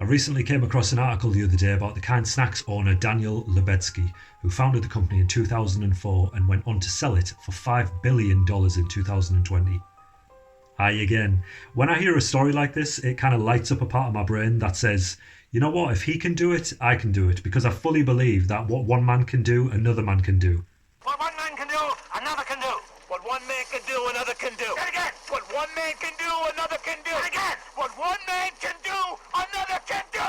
recently came across an article the other day about the Kind Snacks owner Daniel Lubetzky, who founded the company in 2004 and went on to sell it for $5 billion in 2020. Hi again. When I hear a story like this, it kind of lights up a part of my brain that says, you know what, if he can do it, I can do it, because I fully believe that what one man can do, another man can do. What one man can do, another can do. What one man can do, another can do. Say it again. What one man can do, another can do. Say it again. What one man can do, another can do.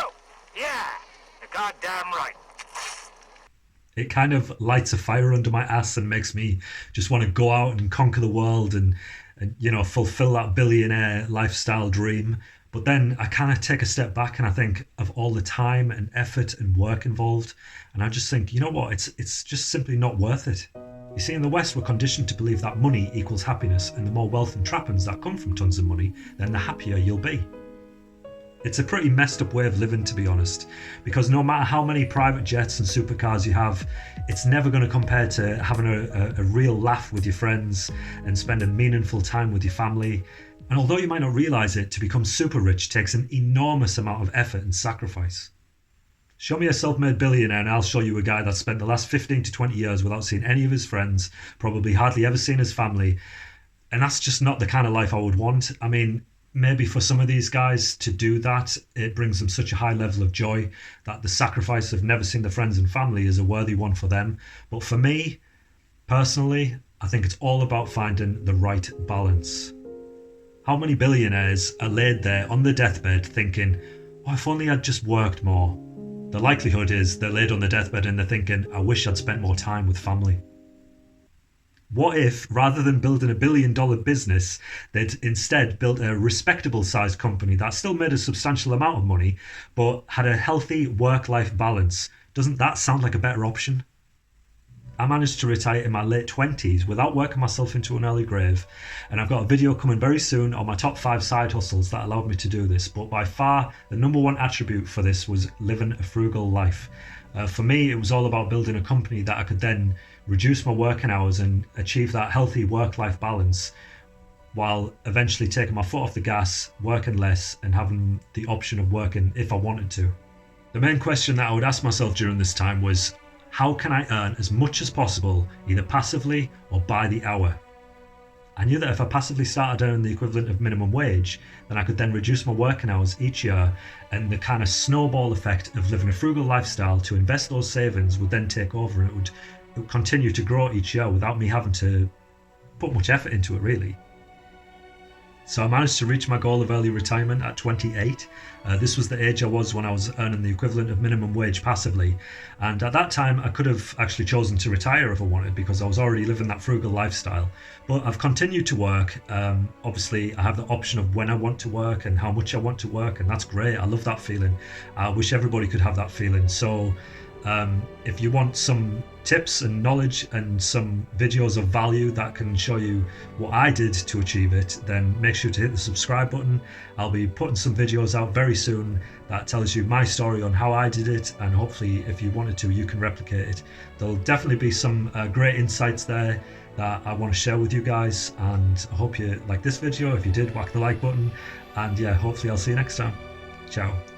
Yeah, you're goddamn right. It kind of lights a fire under my ass and makes me just want to go out and conquer the world and fulfill that billionaire lifestyle dream. But then I kind of take a step back and I think of all the time and effort and work involved. And I just think, you know what, it's just simply not worth it. You see, in the West, we're conditioned to believe that money equals happiness, and the more wealth and trappings that come from tons of money, then the happier you'll be. It's a pretty messed up way of living, to be honest, because no matter how many private jets and supercars you have, it's never going to compare to having a real laugh with your friends and spending meaningful time with your family. And although you might not realise it, to become super rich takes an enormous amount of effort and sacrifice. Show me a self-made billionaire and I'll show you a guy that spent the last 15 to 20 years without seeing any of his friends, probably hardly ever seen his family. And that's just not the kind of life I would want. I mean, maybe for some of these guys to do that, it brings them such a high level of joy that the sacrifice of never seeing their friends and family is a worthy one for them. But for me, personally, I think it's all about finding the right balance. How many billionaires are laid there on their deathbed thinking, oh, if only I'd just worked more? The likelihood is they're laid on their deathbed and they're thinking, I wish I'd spent more time with family. What if, rather than building $1 billion business, they'd instead built a respectable sized company that still made a substantial amount of money, but had a healthy work-life balance? Doesn't that sound like a better option? I managed to retire in my late 20s without working myself into an early grave, and I've got a video coming very soon on my top 5 side hustles that allowed me to do this, but by far the number one attribute for this was living a frugal life. For me, it was all about building a company that I could then reduce my working hours and achieve that healthy work-life balance, while eventually taking my foot off the gas, working less, and having the option of working if I wanted to. The main question that I would ask myself during this time was, how can I earn as much as possible, either passively or by the hour? I knew that if I passively started earning the equivalent of minimum wage, then I could then reduce my working hours each year, and the kind of snowball effect of living a frugal lifestyle to invest those savings would then take over, and it would continue to grow each year without me having to put much effort into it, really. So I managed to reach my goal of early retirement at 28. This was the age I was when I was earning the equivalent of minimum wage passively. And at that time, I could have actually chosen to retire if I wanted, because I was already living that frugal lifestyle. But I've continued to work. Obviously, I have the option of when I want to work and how much I want to work, and that's great. I love that feeling. I wish everybody could have that feeling. So if you want some tips and knowledge and some videos of value that can show you what I did to achieve it, then make sure to hit the subscribe button. I'll be putting some videos out very soon that tells you my story on how I did it, and hopefully if you wanted to, you can replicate it. There'll definitely be some great insights there that I want to share with you guys, and I hope you like this video. If you did, whack the like button, and yeah, hopefully I'll see you next time. Ciao.